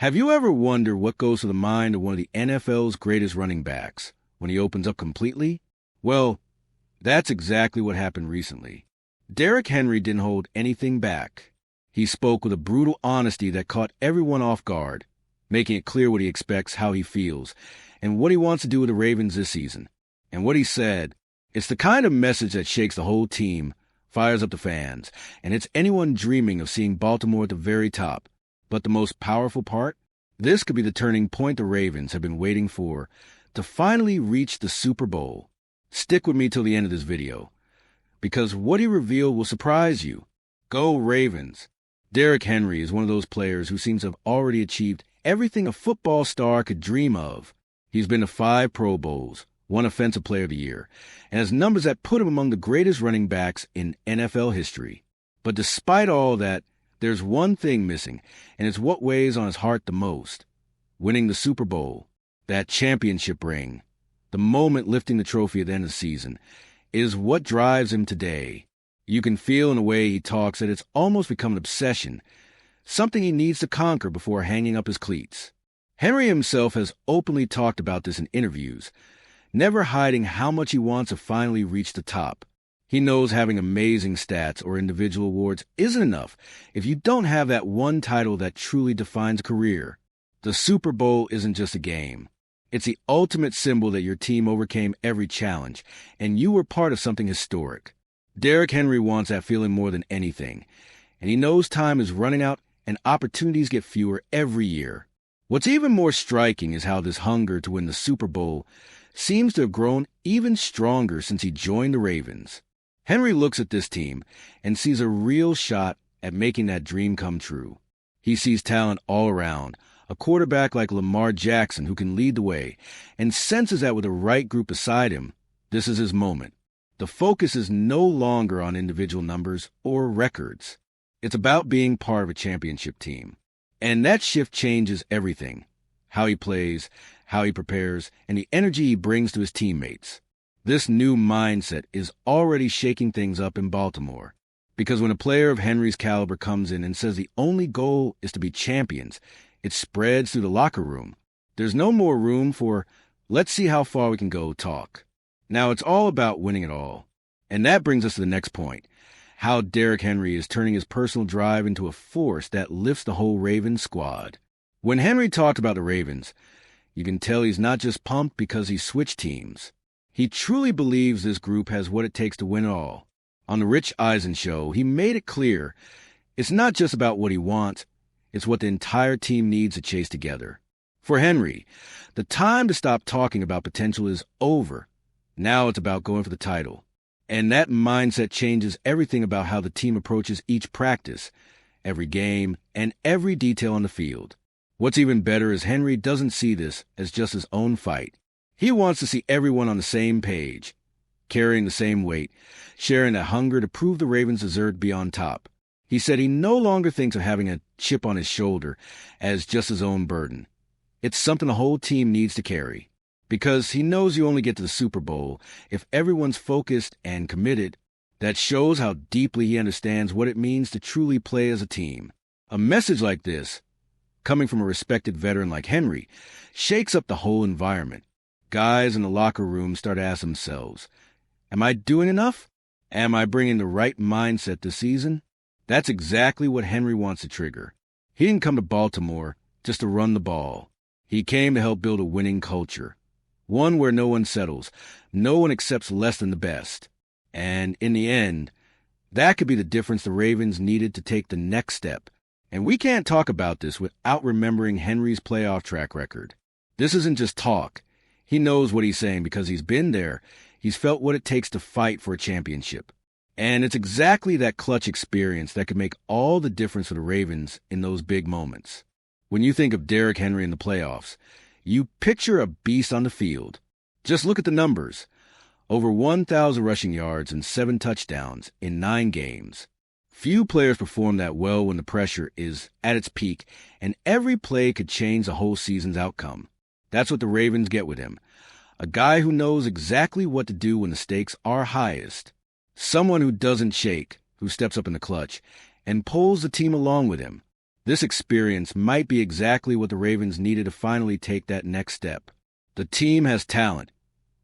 Have you ever wondered what goes through the mind of one of the NFL's greatest running backs when he opens up completely? Well, that's exactly what happened recently. Derrick Henry didn't hold anything back. He spoke with a brutal honesty that caught everyone off guard, making it clear what he expects, how he feels, and what he wants to do with the Ravens this season. And what he said, it's the kind of message that shakes the whole team, fires up the fans, and it's anyone dreaming of seeing Baltimore at the very top. But the most powerful part? This could be the turning point the Ravens have been waiting for to finally reach the Super Bowl. Stick with me till the end of this video, because what he revealed will surprise you. Go Ravens! Derrick Henry is one of those players who seems to have already achieved everything a football star could dream of. He's been to 5 Pro Bowls, 1 Offensive Player of the Year, and has numbers that put him among the greatest running backs in NFL history. But despite all that, there's one thing missing, and it's what weighs on his heart the most. Winning the Super Bowl, that championship ring, the moment lifting the trophy at the end of the season, is what drives him today. You can feel in the way he talks that it's almost become an obsession, something he needs to conquer before hanging up his cleats. Henry himself has openly talked about this in interviews, never hiding how much he wants to finally reach the top. He knows having amazing stats or individual awards isn't enough if you don't have that one title that truly defines a career. The Super Bowl isn't just a game. It's the ultimate symbol that your team overcame every challenge, and you were part of something historic. Derrick Henry wants that feeling more than anything, and he knows time is running out and opportunities get fewer every year. What's even more striking is how this hunger to win the Super Bowl seems to have grown even stronger since he joined the Ravens. Henry looks at this team and sees a real shot at making that dream come true. He sees talent all around, a quarterback like Lamar Jackson who can lead the way, and senses that with the right group beside him, this is his moment. The focus is no longer on individual numbers or records. It's about being part of a championship team. And that shift changes everything. How he plays, how he prepares, and the energy he brings to his teammates. This new mindset is already shaking things up in Baltimore, because when a player of Henry's caliber comes in and says the only goal is to be champions, it spreads through the locker room. There's no more room for, let's see how far we can go talk. Now it's all about winning it all. And that brings us to the next point, how Derrick Henry is turning his personal drive into a force that lifts the whole Ravens squad. When Henry talked about the Ravens, you can tell he's not just pumped because he switched teams. He truly believes this group has what it takes to win it all. On the Rich Eisen show, he made it clear it's not just about what he wants, it's what the entire team needs to chase together. For Henry, the time to stop talking about potential is over. Now it's about going for the title. And that mindset changes everything about how the team approaches each practice, every game, and every detail on the field. What's even better is Henry doesn't see this as just his own fight. He wants to see everyone on the same page, carrying the same weight, sharing that hunger to prove the Ravens deserve to be on top. He said he no longer thinks of having a chip on his shoulder as just his own burden. It's something the whole team needs to carry, because he knows you only get to the Super Bowl if everyone's focused and committed. That shows how deeply he understands what it means to truly play as a team. A message like this, coming from a respected veteran like Henry, shakes up the whole environment. Guys in the locker room start to ask themselves, am I doing enough? Am I bringing the right mindset this season? That's exactly what Henry wants to trigger. He didn't come to Baltimore just to run the ball. He came to help build a winning culture, one where no one settles, no one accepts less than the best. And in the end, that could be the difference the Ravens needed to take the next step. And we can't talk about this without remembering Henry's playoff track record. This isn't just talk. He knows what he's saying because he's been there. He's felt what it takes to fight for a championship. And it's exactly that clutch experience that could make all the difference for the Ravens in those big moments. When you think of Derrick Henry in the playoffs, you picture a beast on the field. Just look at the numbers. Over 1,000 rushing yards and 7 touchdowns in 9 games. Few players perform that well when the pressure is at its peak, and every play could change the whole season's outcome. That's what the Ravens get with him. A guy who knows exactly what to do when the stakes are highest. Someone who doesn't shake, who steps up in the clutch, and pulls the team along with him. This experience might be exactly what the Ravens needed to finally take that next step. The team has talent,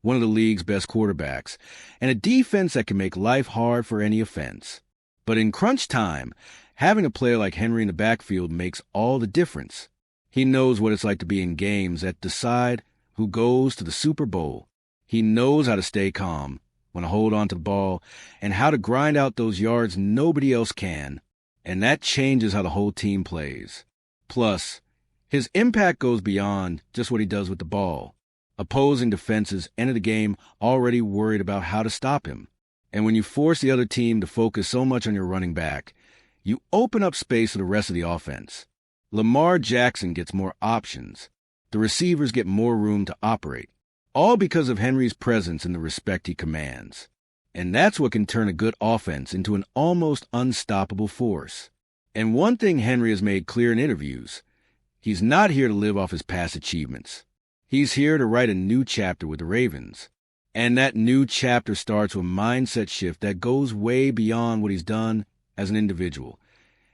one of the league's best quarterbacks, and a defense that can make life hard for any offense. But in crunch time, having a player like Henry in the backfield makes all the difference. He knows what it's like to be in games that decide who goes to the Super Bowl. He knows how to stay calm, when to hold on to the ball, and how to grind out those yards nobody else can. And that changes how the whole team plays. Plus, his impact goes beyond just what he does with the ball. Opposing defenses enter the game already worried about how to stop him. And when you force the other team to focus so much on your running back, you open up space for the rest of the offense. Lamar Jackson gets more options. The receivers get more room to operate, all because of Henry's presence and the respect he commands. And that's what can turn a good offense into an almost unstoppable force. And one thing Henry has made clear in interviews, he's not here to live off his past achievements. He's here to write a new chapter with the Ravens. And that new chapter starts with a mindset shift that goes way beyond what he's done as an individual.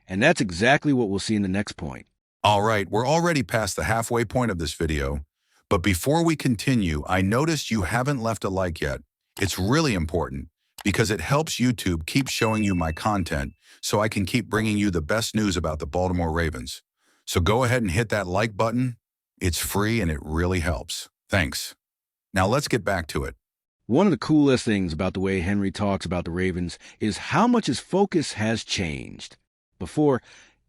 And that's exactly what we'll see in the next point. All right, we're already past the halfway point of this video. But before we continue, I noticed you haven't left a like yet. It's really important because it helps YouTube keep showing you my content so I can keep bringing you the best news about the Baltimore Ravens. So go ahead and hit that like button. It's free and it really helps. Thanks. Now let's get back to it. One of the coolest things about the way Henry talks about the Ravens is how much his focus has changed. Before,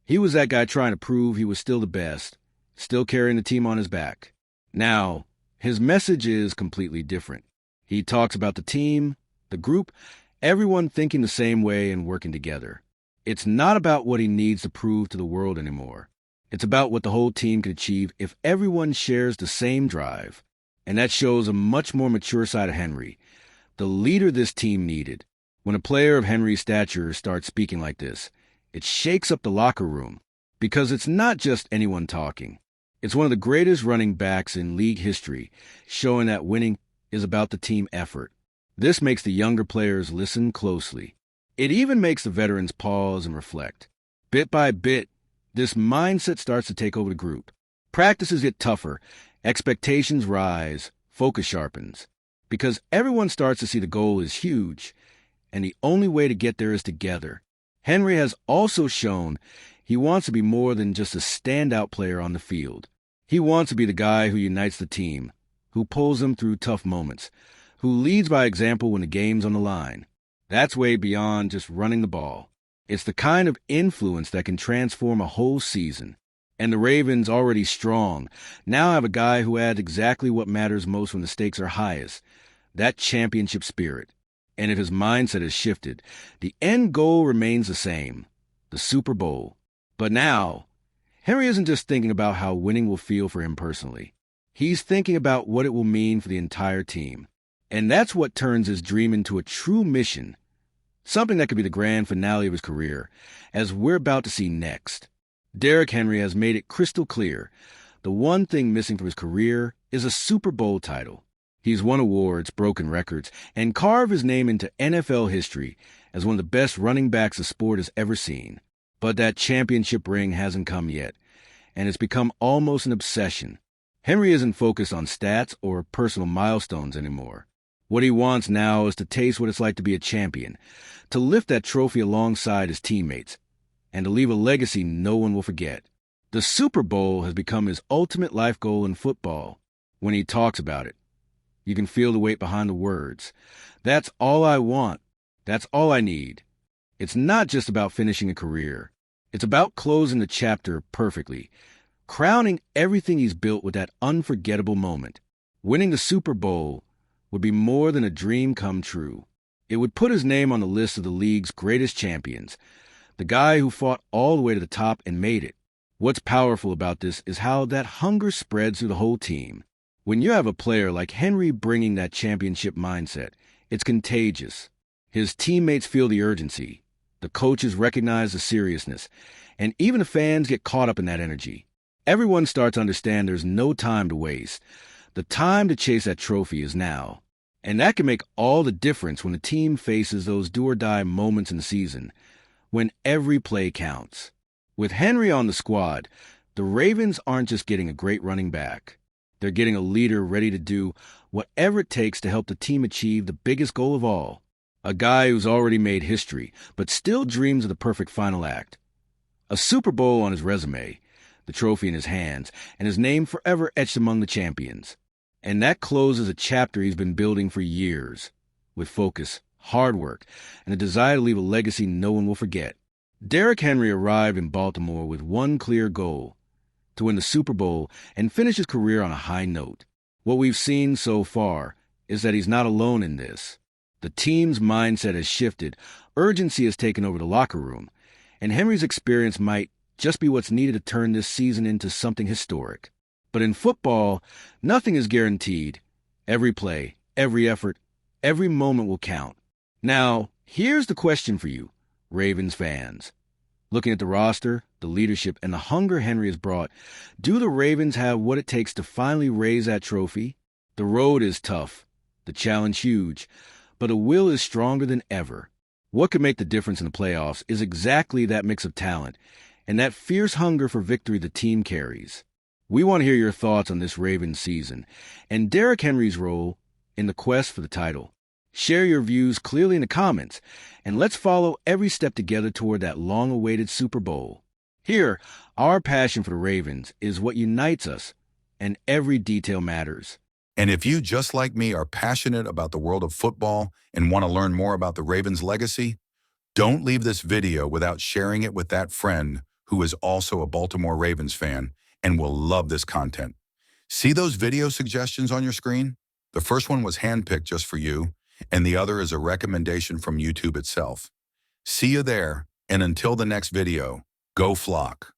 he was that guy trying to prove he was still the best, still carrying the team on his back. Now, his message is completely different. He talks about the team, the group, everyone thinking the same way and working together. It's not about what he needs to prove to the world anymore. It's about what the whole team can achieve if everyone shares the same drive. And that shows a much more mature side of Henry, the leader this team needed. When a player of Henry's stature starts speaking like this, it shakes up the locker room, because it's not just anyone talking. It's one of the greatest running backs in league history, showing that winning is about the team effort. This makes the younger players listen closely. It even makes the veterans pause and reflect. Bit by bit, this mindset starts to take over the group. Practices get tougher, expectations rise, focus sharpens, because everyone starts to see the goal is huge, and the only way to get there is together. Henry has also shown he wants to be more than just a standout player on the field. He wants to be the guy who unites the team, who pulls them through tough moments, who leads by example when the game's on the line. That's way beyond just running the ball. It's the kind of influence that can transform a whole season. And the Ravens, already strong, now have a guy who adds exactly what matters most when the stakes are highest, that championship spirit. And if his mindset has shifted, the end goal remains the same, the Super Bowl. But now, Henry isn't just thinking about how winning will feel for him personally. He's thinking about what it will mean for the entire team. And that's what turns his dream into a true mission, something that could be the grand finale of his career, as we're about to see next. Derrick Henry has made it crystal clear. The one thing missing from his career is a Super Bowl title. He's won awards, broken records, and carved his name into NFL history as one of the best running backs the sport has ever seen. But that championship ring hasn't come yet, and it's become almost an obsession. Henry isn't focused on stats or personal milestones anymore. What he wants now is to taste what it's like to be a champion, to lift that trophy alongside his teammates, and to leave a legacy no one will forget. The Super Bowl has become his ultimate life goal in football. When he talks about it, you can feel the weight behind the words. That's all I want. That's all I need. It's not just about finishing a career. It's about closing the chapter perfectly, crowning everything he's built with that unforgettable moment. Winning the Super Bowl would be more than a dream come true. It would put his name on the list of the league's greatest champions, the guy who fought all the way to the top and made it. What's powerful about this is how that hunger spreads through the whole team. When you have a player like Henry bringing that championship mindset, it's contagious. His teammates feel the urgency. The coaches recognize the seriousness. And even the fans get caught up in that energy. Everyone starts to understand there's no time to waste. The time to chase that trophy is now. And that can make all the difference when the team faces those do-or-die moments in the season, when every play counts. With Henry on the squad, the Ravens aren't just getting a great running back. They're getting a leader ready to do whatever it takes to help the team achieve the biggest goal of all. A guy who's already made history, but still dreams of the perfect final act. A Super Bowl on his resume, the trophy in his hands, and his name forever etched among the champions. And that closes a chapter he's been building for years, with focus, hard work, and a desire to leave a legacy no one will forget. Derrick Henry arrived in Baltimore with one clear goal: to win the Super Bowl and finish his career on a high note. What we've seen so far is that he's not alone in this. The team's mindset has shifted, urgency has taken over the locker room, and Henry's experience might just be what's needed to turn this season into something historic. But in football, nothing is guaranteed. Every play, every effort, every moment will count. Now, here's the question for you, Ravens fans. Looking at the roster, the leadership, and the hunger Henry has brought, do the Ravens have what it takes to finally raise that trophy? The road is tough, the challenge huge, but the will is stronger than ever. What could make the difference in the playoffs is exactly that mix of talent and that fierce hunger for victory the team carries. We want to hear your thoughts on this Ravens season and Derrick Henry's role in the quest for the title. Share your views clearly in the comments, and let's follow every step together toward that long-awaited Super Bowl. Here, our passion for the Ravens is what unites us, and every detail matters. And if you, just like me, are passionate about the world of football and want to learn more about the Ravens' legacy, don't leave this video without sharing it with that friend who is also a Baltimore Ravens fan and will love this content. See those video suggestions on your screen? The first one was handpicked just for you, and the other is a recommendation from YouTube itself. See you there, and until the next video, go Flock.